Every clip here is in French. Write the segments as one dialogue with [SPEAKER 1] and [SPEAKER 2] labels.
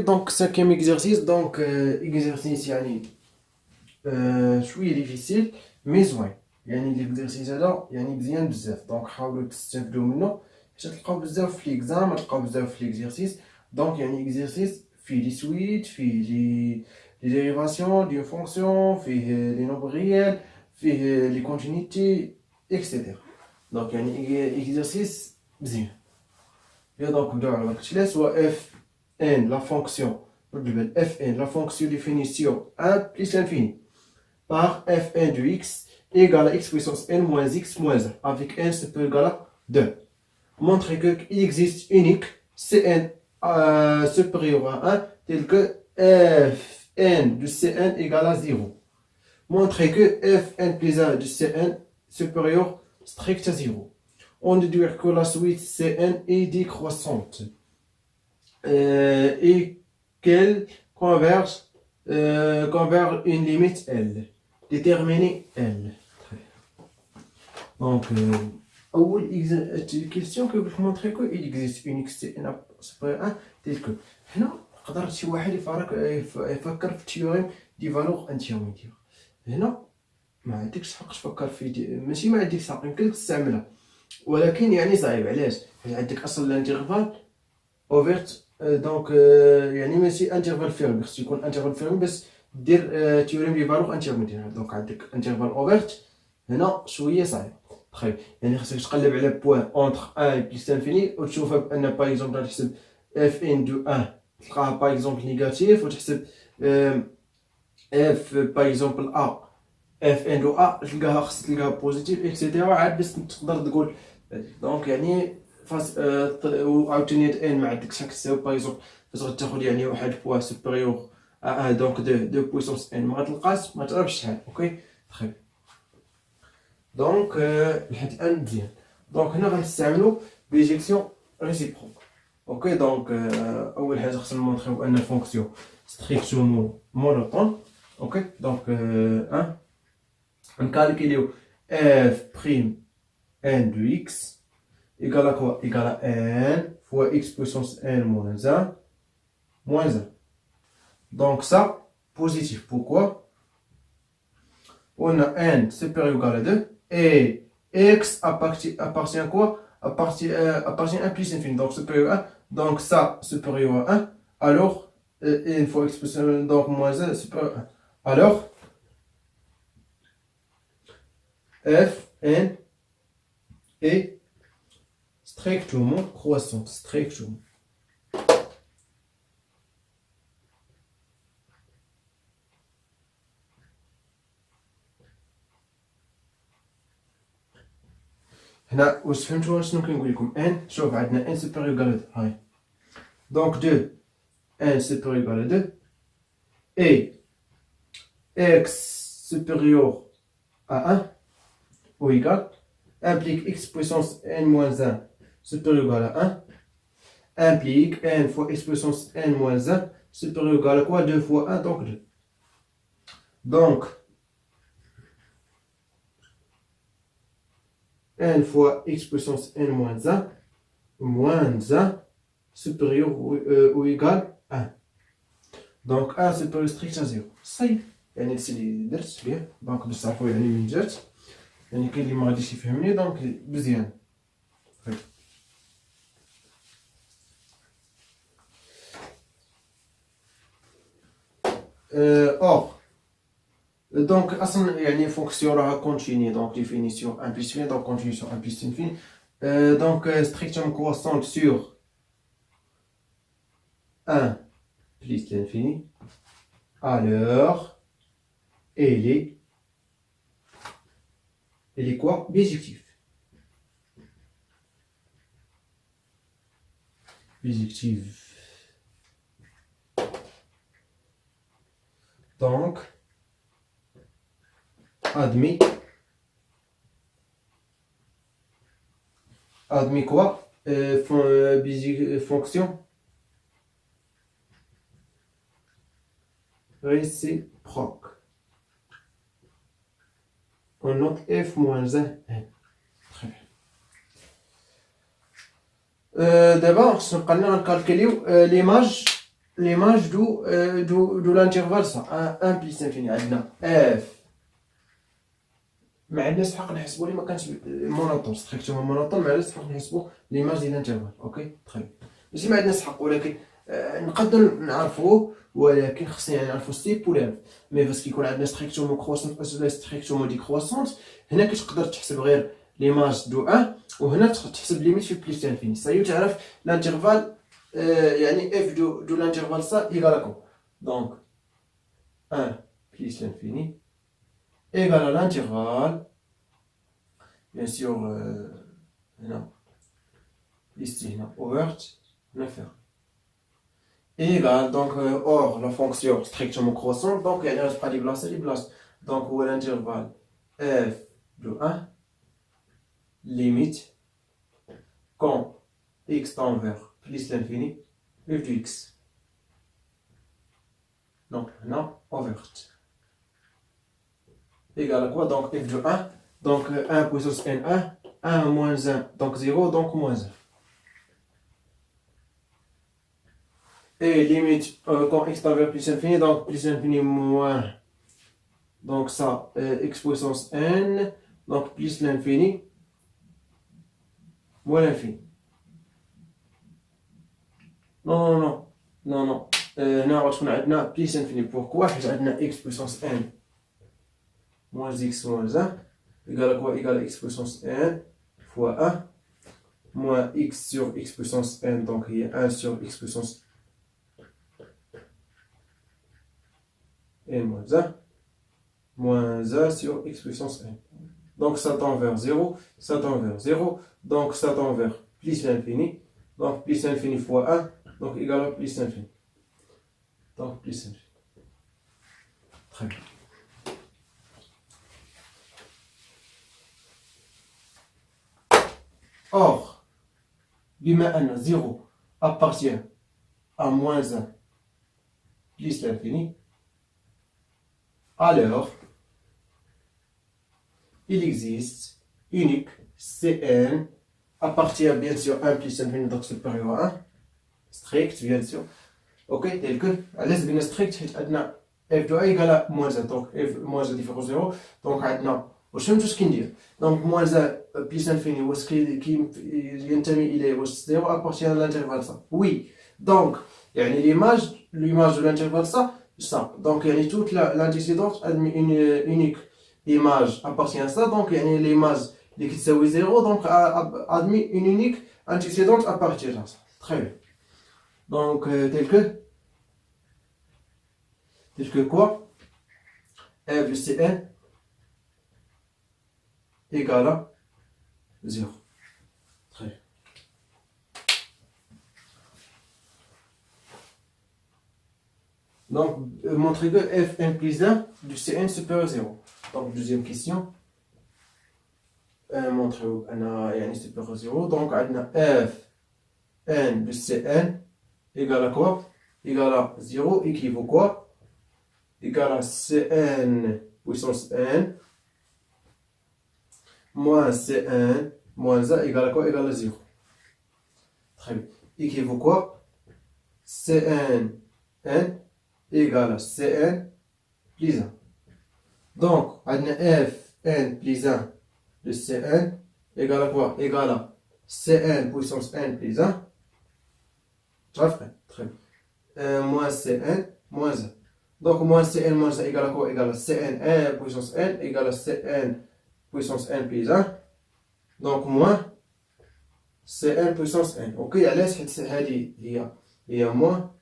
[SPEAKER 1] donc cinquième exercice, donc exercice يعني شوية difficile mais زوين. يعني l'exercice هذا يعني مزيان بزاف، دونك حاولوا تستافدوا منه باش تلقاو بزاف في ليكزام، تلقاو بزاف في ليكزرسيس. دونك يعني اكزرسيس فيه لي سويت، فيه لي ديريفاسيون ديال فونكسيون، فيه لي نومبر ريال، فيه لي كونتينيتي اكسيتيرا. دونك يعني اكزرسيس مزيان. Et donc, je laisse f n la fonction, f n la fonction définition 1 plus l'infini par f n de x égale à x puissance n moins x moins 1 avec n supérieur à 2. Montrez qu'il existe unique Cn supérieur à 1 tel que f n de Cn égale à 0. Montrez que f n plus 1 de Cn supérieur strict à 0. On déduit que la suite Cn est décroissante et qu'elle converge une limite L. Déterminer L. Donc, question que vous montrez qu'il existe une Cn supérieur à 1 tel que هنا قدر شي واحد يفكر في التيوريم دي فالور انتيرميديير. هنا ما عندكش حق تفكر في ماشي ما عندكش حق، يمكن تستعملها ولكن يعني صعيب. علاش؟ حيت عندك اصلا الانترفال اوفيرت، دونك يعني ماشي انترفال فيرمي، خصو يكون انترفال فيرمي باش دير تيوريم دي فالور انترميديير. دونك عندك انترفال اوفيرت هنا شويه صعيب. طيب يعني خصك تقلب على بوين اونتر 1 بلس انفيني وتشوفها بان باغ اكزومبل غادي تحسب اف ان دو 1 تلقاها باغ اكزومبل نيجاتيف، وتحسب اف باغ اكزومبل ا اف ان دو ا تلقاها خصك تلقاها بوزيتيف اكسيتيرا عاد باش تقدر تقول. دونك يعني فاس عاوتاني ان ما عندكش راك تساوي باغ اكزومبل فاش غتاخد يعني واحد بوين سوبيريور ا 1 دونك دو بويسونس ان ما غتلقاش، ما تعرفش شحال. اوكي طيب دونك لحد الان مزيان. دونك هنا غنستعملو بيجيكسيون ريسيبروك. اوكي دونك اول حاجه خصنا نمونطريو ان فونكسيون ستريكتومون مونوطون. اوكي دونك نكالكوليو اف بريم n de x égale à quoi? Égale à n fois x puissance n moins 1 moins 1. Donc ça, positif. Pourquoi? On a n supérieur ou égal à 2 et x appartient à quoi? Appartient à 1 plus infini. Donc supérieur à 1. Donc ça, supérieur à 1. Alors, n fois x puissance n, donc moins 1 supérieur à 1. Alors, f n est strictement croissante. Strictement. هنا واش فهمتوا شنو كنقول لكم؟ ان شوف عندنا ان سوبيريور ايكال 2 هاي دونك 2 ان سوبيريور ايكال 2 اي اكس سوبيريور ا 1 او ايكال implique x puissance n moins 1 supérieur ou égal à 1 implique n fois x puissance n moins 1 supérieur ou égal à quoi? 2 fois 1 donc 2. Donc n fois x puissance n moins 1 supérieur ou égal à 1. Donc 1 supérieur strict à 0. صايب يعني هادشي اللي درت بيه. دونك باش تعرفوا يعني من جات، يعني كاين اللي ما غاديش يفهمني دونك مزيان. or donc اصلا يعني فونكسيون راها كونتيني دونك ديفينيسيون 1 plus infini donc continuation 1 plus infini donc strictement croissante sur 1 plus l'infini, alors elle est quoi? Bijective. Bijective. Donc admis quoi? Fonction réciproque. On note f moins 1 n. Très bien. D'abord, on va calculer l'image l'image de l'intervalle ça 1 plus l'infini عندنا f ما عندناش الحق نحسبوا اللي ما كانش مونوطون ستريكتومون مونوطون ما عندناش الحق نحسبوا ليماج ديال الانترفال اوكي طيب ماشي ما عندناش الحق ولكن نقدر نعرفوه ولكن خصنا يعني نعرفو ستيب ولا مي فاش كيكون عندنا ستريكتومون كروسونت ولا ستريكتومون ديكروسونت هنا كتقدر تحسب غير ليماج دو 1 وهنا تحسب ليميت في بليس انفيني صايو تعرف الانترفال يعني اف دو l'intervalle ça égale à quoi donc 1 plus l'infini égale à l'intervalle bien sûr هنا ici هنا overt نفر égale donc or la fonction strictement croissante donc يعني غتبقى لي بلاصه donc هو l'intervalle f de 1 limite quand x tend vers plus l'infini f de x. Donc maintenant, overt. Égal à quoi? Donc f de 1. Donc 1 puissance n1. 1 moins 1. Donc 0. Donc moins 1. Et limite quand x tend vers plus l'infini. Donc plus l'infini moins. Donc ça, x puissance n. Donc plus l'infini moins l'infini. Non. هنا غتكون عندنا بليس انفيني بوركوا حيت عندنا x puissance n moins x moins 1 égale à quoi égale à x puissance n fois 1 moins x sur x puissance n donc il y a 1 sur x puissance n moins 1 moins 1 sur x puissance n donc ça tend vers 0 ça tend vers 0 donc ça tend vers plus l'infini donc plus l'infini fois 1 donc égal à plus l'infini. Donc plus l'infini. Très bien. Or, بما أن 0 appartient à moins 1 plus l'infini, alors il existe unique Cn appartient bien sûr à 1 plus l'infini donc supérieur à 1 strict bien sûr ok tel que علاش قلنا strict حيت عندنا f de a égale à moins 1 donc f moins 1 différence 0 donc عندنا واش فهمتوا اش كندير donc moins 1 plus l'infini واش ينتمي اليه واش 0 appartient à l'intervalle ça oui donc يعني l'image de l'intervalle ça donc يعني toute l'antécédente admet une unique image appartient à ça donc يعني l'image اللي كتساوي 0 donc admet une unique antécédente à partir de ça très bien. Donc, tel que quoi f de Cn égale à 0. Très bien. Donc, montrer que fn plus 1 du Cn supérieur à 0. Donc, deuxième question. Montrer que supérieur à 0. Donc, fn de Cn égale à quoi? Égale à 0 équivaut quoi? Égale à Cn puissance n moins Cn moins 1 égale à quoi? Égale à 0. Très bien. Équivaut quoi? Cn n égale à Cn plus 1. Donc, on a fn plus 1 de Cn égale à quoi? Égale à Cn puissance n plus 1. Très bien. Moins Cn moins 1. Donc moins Cn moins 1 égale à quoi? Égale à Cn puissance n égale à Cn puissance n plus 1. Donc moins Cn puissance n. Ok, علاش حيت هذه هي moins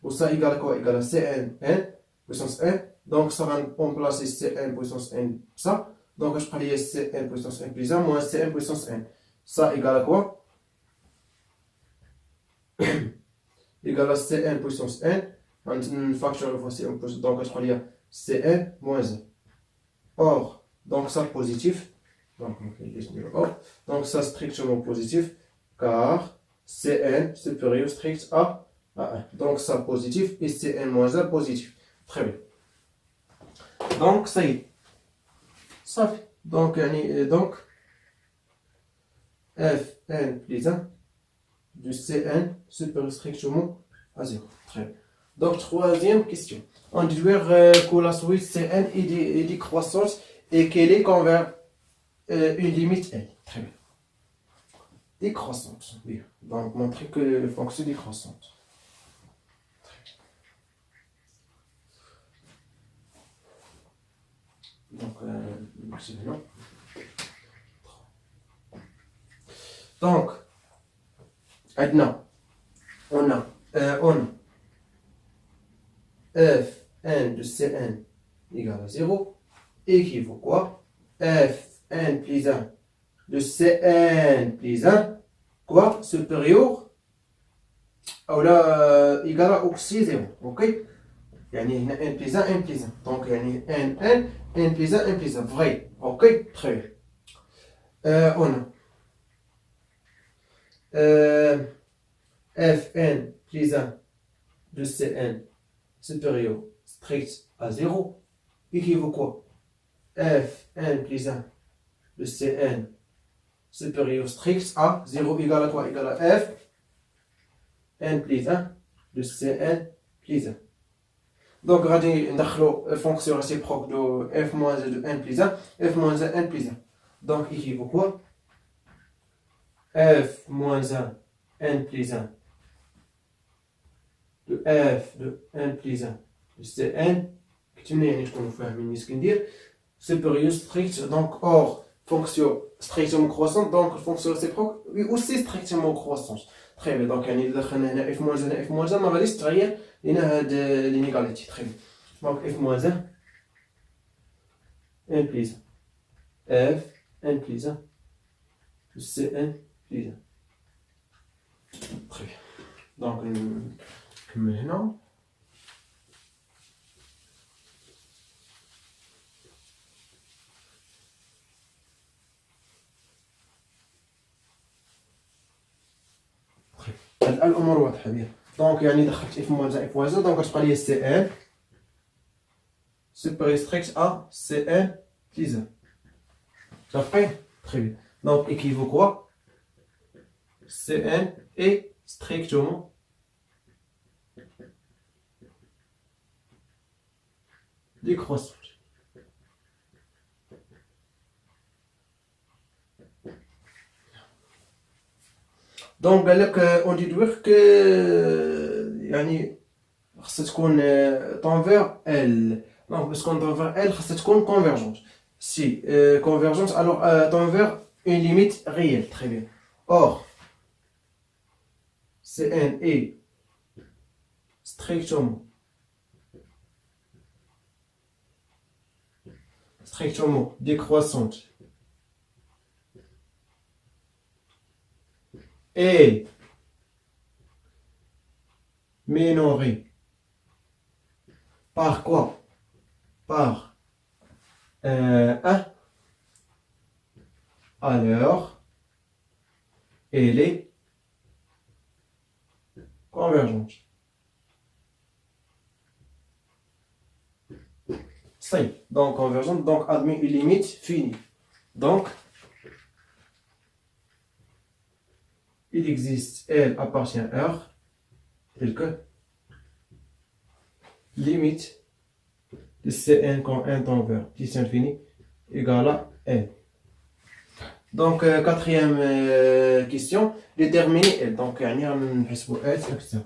[SPEAKER 1] و ça égale à quoi? Égale à Cn n puissance n. Donc ça va remplacer Cn puissance n ça. Donc je prends Cn puissance n plus 1 moins Cn puissance n. Ça égale à quoi? Égale à Cn puissance n, un facteur de fois Cn puissance, donc je prends Cn moins 1. Or, donc ça positif, donc ça strictement positif, car Cn supérieur strict à 1. Donc ça positif et Cn moins 1 positif. Très bien. Donc ça y est. Ça fait. Donc, fn plus 1 de Cn supérieur strictement à 0. Très bien. Donc, troisième question. On dit que la suite Cn est décroissante et qu'elle est convers une limite L. Très bien. Décroissante. Oui. Donc, montrer que la fonction est décroissante. Donc, c'est bien. Donc, maintenant, on a fn de Cn égale à 0 équivaut quoi? Fn plus 1 de Cn plus 1 quoi? Supérieur ou là égal à aussi 0. Ok? يعني هنا n plus 1 n plus 1 donc يعني n plus 1 n plus 1 vrai. Ok? Très bien. On a fn plus 1 de Cn supérieur strict à 0 équivaut quoi? Fn plus 1 de Cn supérieur strict à 0 égale à quoi? Égale à f n plus 1 de Cn plus 1. Donc, غادي ندخلو fonction réciproque de f moins 1 de n plus 1, f moins 1 n plus 1. Donc, équivaut quoi? F moins 1 n plus 1 de f de n plus 1 de Cn كتبنا يعني تكونوا فاهمين اش كندير supérieur strict donc or fonction strictement croissante donc fonction réciproque aussi strictement croissante. Très bien. Donc يعني اذا دخلنا هنا f moins 1 f moins 1 ما غاديش تغير لنا هاد l'inégalité. Très bien. Donc f moins 1 n plus 1 f n plus 1 de Cn plus 1. Très bien. Donc maintenant الامور واضحه بها. دونك يعني دخلت اف موان اف موان دونك غتبقى لي سي ان supérieur strict à Cn plus 1. Ça fait très bien. Donc équivaut quoi? Cn est strictement décroissante. Donc on dit que يعني خاصها تكون تنفير ال. Donc باش تكون تنفير ال خاصها تكون convergente. Si convergente alors تنفير une limite réelle. Très bien. Or Cn est strictement décroissante et minorée par quoi? Par 1, alors elle est convergente. C'est donc convergente, donc admet une limite finie. Donc il existe L appartient à R tel que limite de Cn quand n tend vers plus infini égale à n. Donc quatrième question, déterminer L. Donc يعني نحسبوا L c'est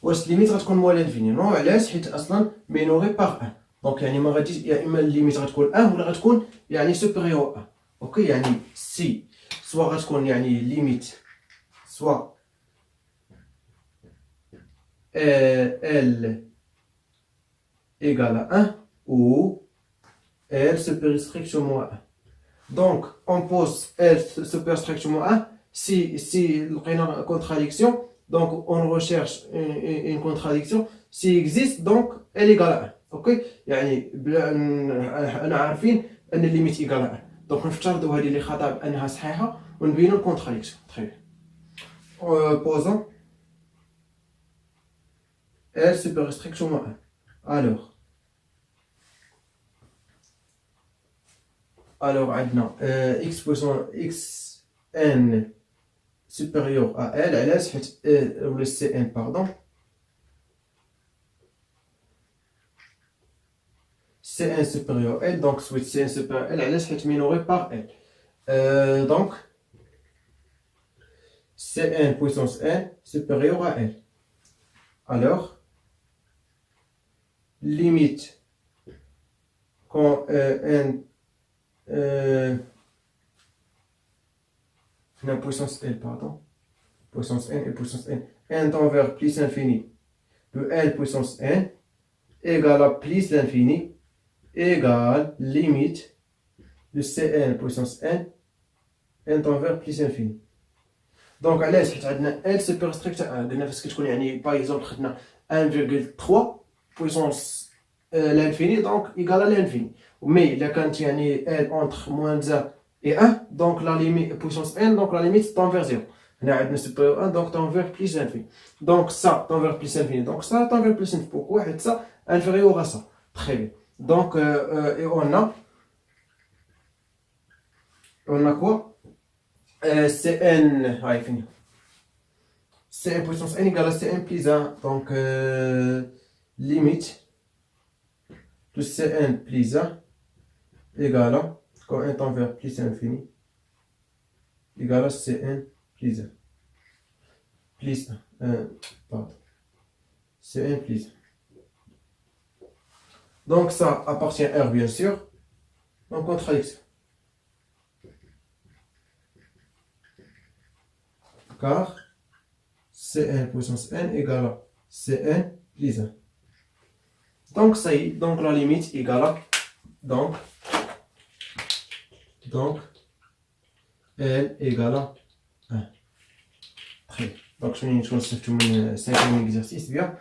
[SPEAKER 1] واش ليميت غتكون موال انفيني؟ نو علاش؟ حيت اصلا مينوري باغ 1 دونك يعني ما غاديش يا اما الليميت غتكون 1 ولا غتكون يعني سوبيريور 1. اوكي يعني سي سوا غتكون يعني ليميت سوا ال égale à 1 ou L supérieur strictement à 1. Donc on pose L supérieur strictement à 1 si لقينا contradiction. Donc on recherche une contradiction s'il existe donc elle égale à 1. اوكي يعني انا عارفين ان الليميت égale à 1 دونك نفترضوا هذه اللي خطا بانها صحيحه ونبينوا الكونتراديكسيون. تري posons L supérieur strictement à 1. Alors Alors, عندنا x puissance xn supérieur à L, علاش حيت ou le Cn pardon, Cn supérieur à L, donc switch Cn supérieur à L علاش حيت minoré par L. Donc Cn puissance n supérieur à L. Alors limite quand n la puissance L, pardon, puissance n et puissance n tend vers plus l'infini de n puissance n égale à plus l'infini égale limite de Cn puissance n tend vers plus l'infini. Donc علاش حيت عندنا L سوبر ستريكت قلنا فاش كتكون يعني باغ اكزومبل خدنا 1,3 puissance l'infini donc égale à l'infini. Mais الا كانت يعني L entre moins 1 et 1 donc la limite puissance n donc la limite tend vers 0. هنا عندنا supérieur 1 donc tend vers plus l'infini. Donc ça tend vers plus l'infini. Donc ça tend vers plus l'infini. Pourquoi? حيت ça inférieur à ça. Très bien. Donc et on a quoi? Cn, ouais, fini. Cn puissance n égale à Cn plus 1. Donc, limite de Cn plus 1 égale à, quand n tend vers plus l'infini, égale à Cn plus 1. Plus 1. Pardon. Cn plus 1. Donc, ça appartient à R, bien sûr. Donc, contradiction. Car Cn puissance n égale à Cn plus 1. Donc ça y est, donc la limite égale à donc L égale à 1. Très bien. Donc je vais vous montrer le 5e exercice bien.